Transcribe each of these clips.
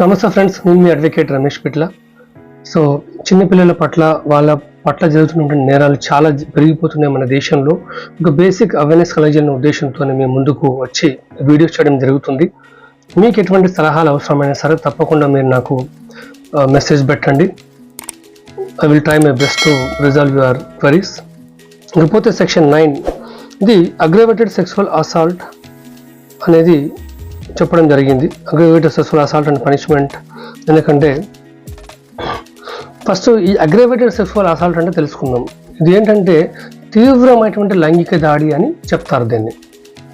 నమస్తే ఫ్రెండ్స్, నేను మీ అడ్వకేట్ రమేష్ పిట్ల. సో చిన్నపిల్లల పట్ల వాళ్ళ పట్ల జరుగుతున్నటువంటి నేరాలు చాలా పెరిగిపోతున్నాయి మన దేశంలో. ఒక బేసిక్ అవేర్నెస్ కలిగిన ఉద్దేశంతో మేము ముందుకు వచ్చి వీడియోస్ చేయడం జరుగుతుంది. మీకు ఎటువంటి సలహాలు అవసరమైనా సరే తప్పకుండా మీరు నాకు మెసేజ్ పెట్టండి. I will try my best to resolve your queries. ఇకపోతే సెక్షన్ 9 ఇది అగ్రవేటెడ్ సెక్సువల్ అసాల్ట్ అనేది చెప్పడం జరిగింది. Aggravated sexual assault and punishment. ఎందుకంటే ఫస్ట్ ఈ అగ్రవేటెడ్ సెక్సువల్ అసాల్ట్ అంటే తెలుసుకుందాం. ఇది ఏంటంటే తీవ్రమైనటువంటి లైంగిక దాడి అని చెప్తారు దీన్ని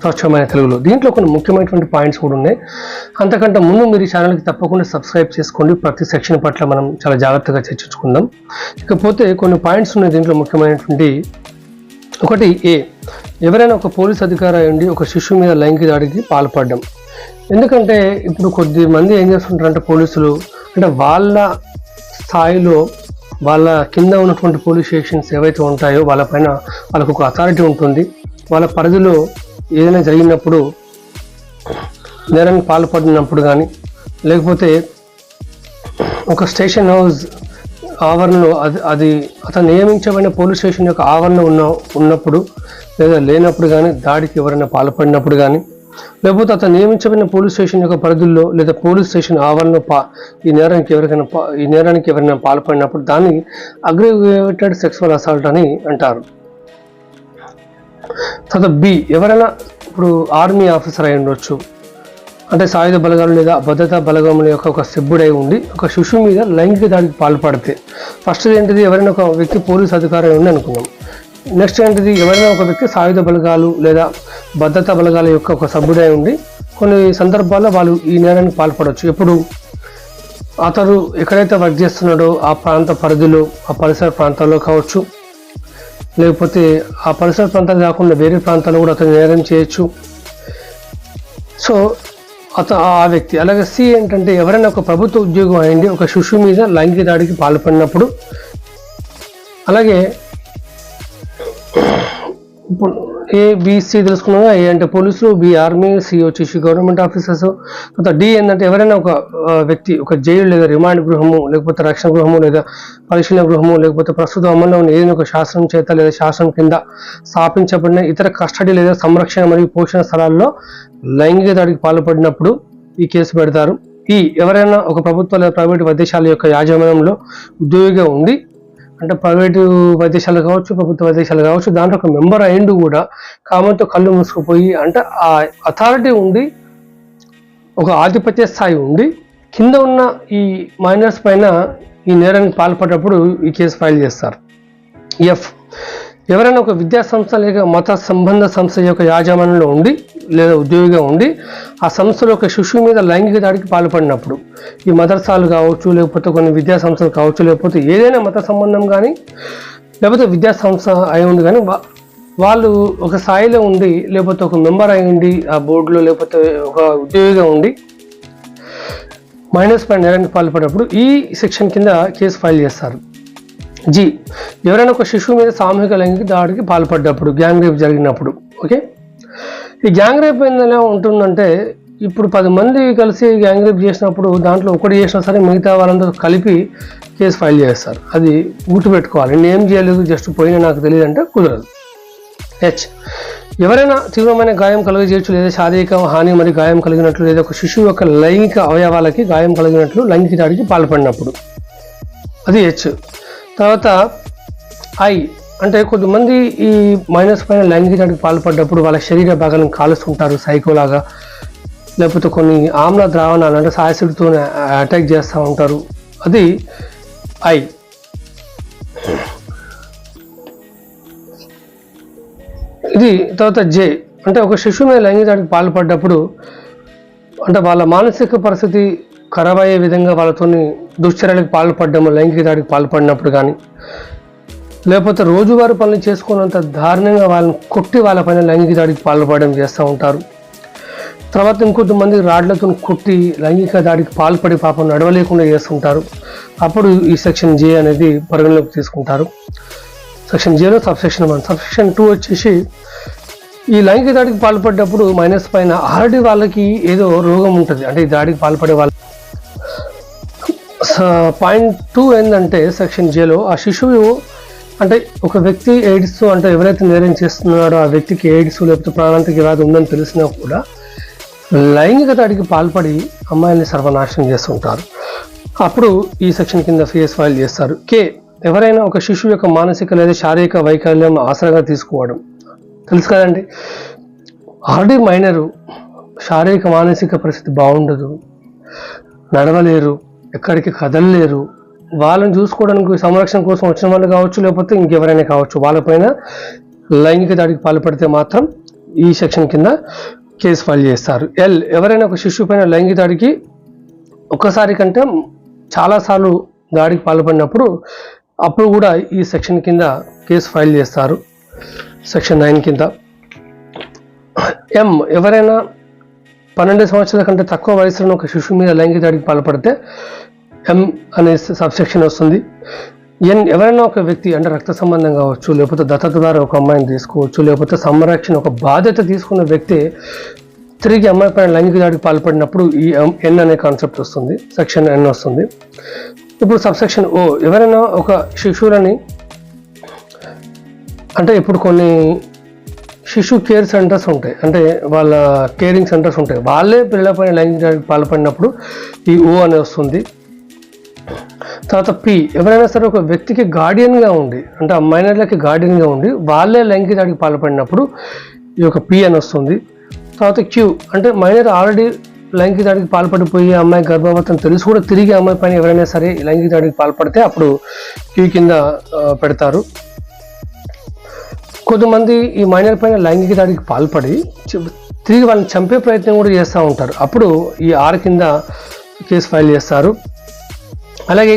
స్వచ్ఛమైన తెలుగులో. దీంట్లో కొన్ని ముఖ్యమైనటువంటి పాయింట్స్ కూడా ఉన్నాయి. అంతకంటే ముందు మీరు ఈ ఛానల్కి తప్పకుండా సబ్స్క్రైబ్ చేసుకోండి. ప్రతి సెక్షన్ పట్ల మనం చాలా జాగ్రత్తగా చర్చించుకుందాం. ఇకపోతే కొన్ని పాయింట్స్ ఉన్నాయి దీంట్లో ముఖ్యమైనటువంటి. ఒకటి, ఎవరైనా ఒక పోలీస్ అధికారి అయ్యండి ఒక శిశువు మీద లైంగిక దాడికి పాల్పడడం. ఎందుకంటే ఇప్పుడు కొద్ది మంది ఏం చేస్తుంటారంటే పోలీసులు అంటే వాళ్ళ స్థాయిలో వాళ్ళ కింద ఉన్నటువంటి పోలీస్ స్టేషన్స్ ఏవైతే ఉంటాయో వాళ్ళపైన వాళ్ళకు ఒక అథారిటీ ఉంటుంది. వాళ్ళ పరిధిలో ఏదైనా జరిగినప్పుడు నేరానికి పాల్పడినప్పుడు కానీ లేకపోతే ఒక స్టేషన్ హౌస్ ఆవరణలో అది అతను నియమించబడిన పోలీస్ స్టేషన్ యొక్క ఆవరణ ఉన్నప్పుడు లేదా లేనప్పుడు కానీ దాడికి ఎవరైనా పాల్పడినప్పుడు కానీ లేకపోతే అతను నియమించబడిన పోలీస్ స్టేషన్ యొక్క పరిధుల్లో లేదా పోలీస్ స్టేషన్ ఆవరణలో ఈ నేరానికి ఎవరైనా పాల్పడినప్పుడు దాన్ని అగ్రవేటెడ్ సెక్సువల్ అసాల్ట్ అని అంటారు. తర్వాత బి, ఎవరైనా ఇప్పుడు ఆర్మీ ఆఫీసర్ అయి ఉండొచ్చు, అంటే సాయుధ బలగాలు లేదా భద్రతా బలగముల యొక్క ఒక సిబ్బుడై ఉండి ఒక శిశువు మీద లైంగిక దాడికి పాల్పడితే ఫస్ట్ ఏంటిది, ఎవరైనా ఒక వ్యక్తి పోలీస్ అధికారి ఉండి అనుకున్నాం. నెక్స్ట్ ఏంటిది, ఎవరైనా ఒక వ్యక్తి సాయుధ బలగాలు లేదా భద్రతా బలగాల యొక్క ఒక సభ్యుడై ఉండి కొన్ని సందర్భాల్లో వాళ్ళు ఈ నేరానికి పాల్పడవచ్చు. ఎప్పుడు అతను ఎక్కడైతే వర్క్ చేస్తున్నాడో ఆ ప్రాంత పరిధిలో ఆ పరిసర ప్రాంతాల్లో కావచ్చు, లేకపోతే ఆ పరిసర ప్రాంతాలు కాకుండా వేరే ప్రాంతాల్లో కూడా అతను నేరం చేయొచ్చు. సో ఆ వ్యక్తి. అలాగే సి ఏంటంటే, ఎవరైనా ఒక ప్రభుత్వ ఉద్యోగం అయ్యండి ఒక శిశువు మీద లైంగిక దాడికి పాల్పడినప్పుడు. అలాగే ఇప్పుడు ఏబిసి తెలుసుకున్నాగా, ఏ అంటే పోలీసులు, బి ఆర్మీ, సి వచ్చేసి గవర్నమెంట్ ఆఫీసర్స్. తర్వాత డి ఏంటంటే, ఎవరైనా ఒక వ్యక్తి ఒక జైలు లేదా రిమాండ్ గృహము లేకపోతే రక్షణ గృహము లేదా పరిశీలన గృహము లేకపోతే ప్రస్తుతం అమల్లో ఉన్న ఏదైనా ఒక శాసనం చేత లేదా శాసనం కింద స్థాపించబడిన ఇతర కస్టడీ లేదా సంరక్షణ మరియు పోషణ స్థలాల్లో లైంగిక దాడికి పాల్పడినప్పుడు ఈ కేసు పెడతారు. ఎవరైనా ఒక ప్రభుత్వ లేదా ప్రైవేటు వైద్యశాల యొక్క యాజమాన్యంలో ఉద్యోగిగా ఉండి, అంటే ప్రైవేటు వైద్యశాల కావచ్చు ప్రభుత్వ వైద్యశాల కావచ్చు, దాంట్లో ఒక మెంబర్ అయిండు కూడా కామంతో కళ్ళు మూసుకుపోయి అంటే ఆ అథారిటీ ఉండి ఒక ఆధిపత్య స్థాయి ఉండి కింద ఉన్న ఈ మైనర్స్ పైన ఈ నేరానికి పాల్పడినప్పుడు ఈ కేసు ఫైల్ చేస్తారు. ఎఫ్, ఎవరైనా ఒక విద్యా సంస్థ లేక మత సంబంధ సంస్థ యొక్క యాజమాన్యంలో ఉండి లేదా ఉద్యోగిగా ఉండి ఆ సంస్థలో ఒక శిశువు మీద లైంగిక దాడికి పాల్పడినప్పుడు ఈ మదర్సాలు కావచ్చు లేకపోతే కొన్ని విద్యా సంస్థలు కావచ్చు లేకపోతే ఏదైనా మత సంబంధం కానీ లేకపోతే విద్యా సంస్థ అయి ఉండి కానీ వాళ్ళు ఒక స్థాయిలో ఉండి లేకపోతే ఒక మెంబర్ అయి ఉండి ఆ బోర్డులో లేకపోతే ఒక ఉద్యోగిగా ఉండి మైనర్స్ పైన నేరానికి పాల్పడినప్పుడు ఈ సెక్షన్ కింద కేసు ఫైల్ చేస్తారు. జి, ఎవరైనా ఒక శిశువు మీద సామూహిక లైంగిక దాడికి పాల్పడ్డప్పుడు, గ్యాంగ్ రేప్ జరిగినప్పుడు. ఓకే, ఈ గ్యాంగ్ రేప్ ఎలా ఉంటుందంటే, ఇప్పుడు 10 మంది కలిసి గ్యాంగ్ రేప్ చేసినప్పుడు దాంట్లో ఒకటి చేసినా సరే మిగతా వాళ్ళందరూ కలిపి కేసు ఫైల్ చేస్తారు. అది గుర్తుపెట్టుకోవాలి. నేను ఏం చేయలేదు జస్ట్ పోయినా నాకు తెలియదు అంటే కుదరదు. హెచ్, ఎవరైనా తీవ్రమైన గాయం కలుగజేయచ్చు లేదా శారీరక హాని మరియు గాయం కలిగినట్లు లేదా ఒక శిశువు యొక్క లైంగిక అవయవాలకి గాయం కలిగినట్లు లైంగిక దాడికి పాల్పడినప్పుడు. అది హెచ్. తర్వాత ఐ అంటే కొద్దిమంది ఈ మైనర్స్ పైన లైంగిక దాడికి పాల్పడ్డప్పుడు వాళ్ళ శరీర భాగాలను కాలుస్తుంటారు సైకోలాగా, లేకపోతే కొన్ని ఆమ్ల ద్రావణాలు అంటే యాసిడ్తో అటాక్ చేస్తూ ఉంటారు. అది ఐ. ఇది తర్వాత జే అంటే ఒక శిశువు మీద లైంగిక దాడికి పాల్పడ్డప్పుడు అంటే వాళ్ళ మానసిక పరిస్థితి ఖరాబ్ అయ్యే విధంగా వాళ్ళతో దుశ్చర్యలకు పాల్పడ్డము, లైంగిక దాడికి పాల్పడినప్పుడు కానీ లేకపోతే రోజువారీ పనులు చేసుకున్నంత దారుణంగా వాళ్ళని కొట్టి వాళ్ళపైన లైంగిక దాడికి పాల్పడడం చేస్తూ ఉంటారు. తర్వాత ఇంకొంతమంది రాడ్లతో కొట్టి లైంగిక దాడికి పాల్పడి పాపం నడవలేకుండా చేస్తుంటారు. అప్పుడు ఈ సెక్షన్ జే అనేది పరిగణలోకి తీసుకుంటారు. Section జేలో subsection 1. సబ్సెక్షన్ 2 వచ్చేసి ఈ లైంగిక దాడికి పాల్పడ్డప్పుడు మైనస్ పైన ఆల్రెడీ వాళ్ళకి ఏదో రోగం ఉంటుంది, అంటే ఈ దాడికి పాల్పడే వాళ్ళు పాయింట్ 2 ఏంటంటే సెక్షన్ జేలో ఆ శిశువు అంటే ఒక వ్యక్తి ఎయిడ్స్ అంటే ఎవరైతే నేరం చేస్తున్నాడో ఆ వ్యక్తికి ఎయిడ్స్ లేకపోతే ప్రాణాంతక వ్యాధి ఉందని తెలిసినా కూడా లైంగిక దాడికి పాల్పడి అమ్మాయిల్ని సర్వనాశనం చేస్తుంటారు. అప్పుడు ఈ సెక్షన్ కింద కేసు ఫైల్ చేస్తారు. ఎవరైనా ఒక శిశువు యొక్క మానసిక లేదా శారీరక వైకల్యం ఆసరాగా తీసుకోవడం. తెలుసు కదండి, ఆల్రెడీ మైనరు శారీరక మానసిక పరిస్థితి బాగుండదు, నడవలేరు, ఎక్కడికి కదలలేరు, వాళ్ళని చూసుకోవడానికి సంరక్షణ కోసం వచ్చిన వాళ్ళు కావచ్చు లేకపోతే ఇంకెవరైనా కావచ్చు, వాళ్ళపైన లైంగిక దాడికి పాల్పడితే మాత్రం ఈ సెక్షన్ కింద కేసు ఫైల్ చేస్తారు. ఎవరైనా ఒక శిశువు పైన లైంగిక దాడికి ఒక్కసారి కంటే చాలాసార్లు దాడికి పాల్పడినప్పుడు అప్పుడు కూడా ఈ సెక్షన్ కింద కేసు ఫైల్ చేస్తారు. సెక్షన్ 9 కింద. ఎవరైనా 12 సంవత్సరాల కంటే తక్కువ వయసులో ఒక శిశువు మీద లైంగిక దాడికి పాల్పడితే అనే సబ్సెక్షన్ వస్తుంది. ఎవరైనా ఒక వ్యక్తి అంటే రక్త సంబంధం కావచ్చు లేకపోతే దత్తత ద్వారా ఒక అమ్మాయిని తీసుకోవచ్చు లేకపోతే సంరక్షణ ఒక బాధ్యత తీసుకున్న వ్యక్తి తిరిగి అమ్మాయి పైన లైంగిక దాడికి పాల్పడినప్పుడు ఈ అనే కాన్సెప్ట్ వస్తుంది. సెక్షన్ N వస్తుంది. ఇప్పుడు సబ్సెక్షన్ O, ఎవరైనా ఒక శిశువులని అంటే ఇప్పుడు కొన్ని శిశు కేర్ సెంటర్స్ ఉంటాయి, అంటే వాళ్ళ కేరింగ్ సెంటర్స్ ఉంటాయి, వాళ్ళే పిల్లలపైన లైంగిక దాడికి పాల్పడినప్పుడు ఈ O అనే వస్తుంది. తర్వాత P, ఎవరైనా సరే ఒక వ్యక్తికి గార్డియన్గా ఉండి అంటే ఆ మైనర్లకి గార్డియన్గా ఉండి వాళ్ళే లైంగిక దాడికి పాల్పడినప్పుడు ఈ యొక్క P అని వస్తుంది. తర్వాత Q, అంటే మైనర్ ఆల్రెడీ లైంగిక దాడికి పాల్పడిపోయి అమ్మాయి గర్భవతి అని తెలిసి కూడా తిరిగి అమ్మాయి పైన ఎవరైనా సరే లైంగిక దాడికి పాల్పడితే అప్పుడు Q కింద పెడతారు. కొంతమంది ఈ మైనర్ పైన లైంగిక దాడికి పాల్పడి తిరిగి వాళ్ళని చంపే ప్రయత్నం కూడా చేస్తూ ఉంటారు, అప్పుడు ఈ R కింద కేసు ఫైల్ చేస్తారు. అలాగే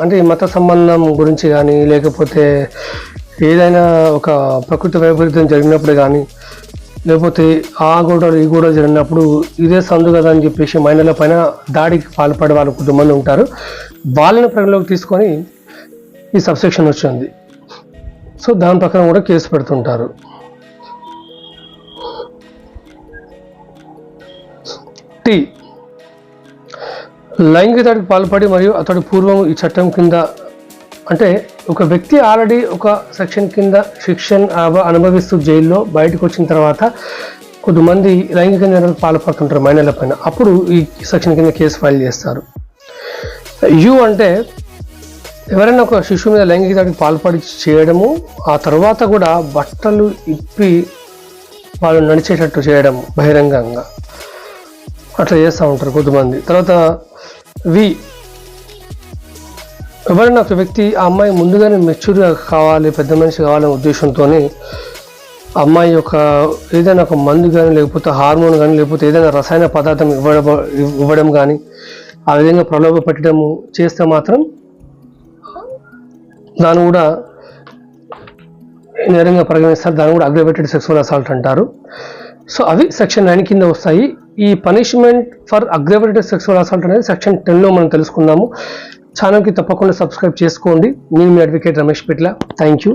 అంటే ఈ మత సంబంధం గురించి కానీ లేకపోతే ఏదైనా ఒక ప్రకృతి వైపరీత్యం జరిగినప్పుడు కానీ లేకపోతే ఆ గొడవలు ఈ గొడవ జరిగినప్పుడు ఇదే సందు కదా అని చెప్పేసి మైనర్ల పైన దాడికి పాల్పడే వాళ్ళు కొంతమంది ఉంటారు, వాళ్ళని పరిగణలోకి తీసుకొని ఈ సబ్సెక్షన్ వచ్చింది. సో దాని ప్రకారం కూడా కేసు పెడుతుంటారు. T, లైంగిక దాడికి పాల్పడి మరియు అతడి పూర్వం ఈ చట్టం కింద అంటే ఒక వ్యక్తి ఆల్రెడీ ఒక సెక్షన్ కింద శిక్షణ అనుభవిస్తూ జైల్లో బయటకు వచ్చిన తర్వాత కొంతమంది లైంగిక నేరాలకు పాల్పడుతుంటారు మైనర్ల పైన, అప్పుడు ఈ సెక్షన్ కింద కేసు ఫైల్ చేస్తారు. U అంటే ఎవరైనా ఒక శిశువు మీద లైంగిక దాడికి పాల్పడి చేయడము ఆ తర్వాత కూడా బట్టలు ఇప్పి వాళ్ళు నడిచేటట్టు చేయడం బహిరంగంగా అట్లా చేస్తూ ఉంటారు కొంతమంది. తర్వాత V, ఎవరైనా ఒక వ్యక్తి ఆ అమ్మాయి ముందుగానే మెచ్యూర్గా కావాలి, పెద్ద మనిషి కావాలనే ఉద్దేశంతో అమ్మాయి యొక్క ఏదైనా ఒక మందు కానీ లేకపోతే హార్మోన్ కానీ లేకపోతే ఏదైనా రసాయన పదార్థం ఇవ్వడం కానీ ఆ విధంగా ప్రలోభ పెట్టడము చేస్తే మాత్రం దాన్ని కూడా నేరంగా పరిగణిస్తారు, దాన్ని కూడా అగ్రవేటెడ్ సెక్సువల్ అసాల్ట్ అంటారు. సో అవి సెక్షన్ 9 కింద వస్తాయి. ఈ punishment for aggravated sexual assault అనేది సెక్షన్ 10లో మనం తెలుసుకుందాము. ఛానల్కి తప్పకుండా సబ్స్క్రైబ్ చేసుకోండి. నేను మీ advocate Ramesh Pitla. Thank you.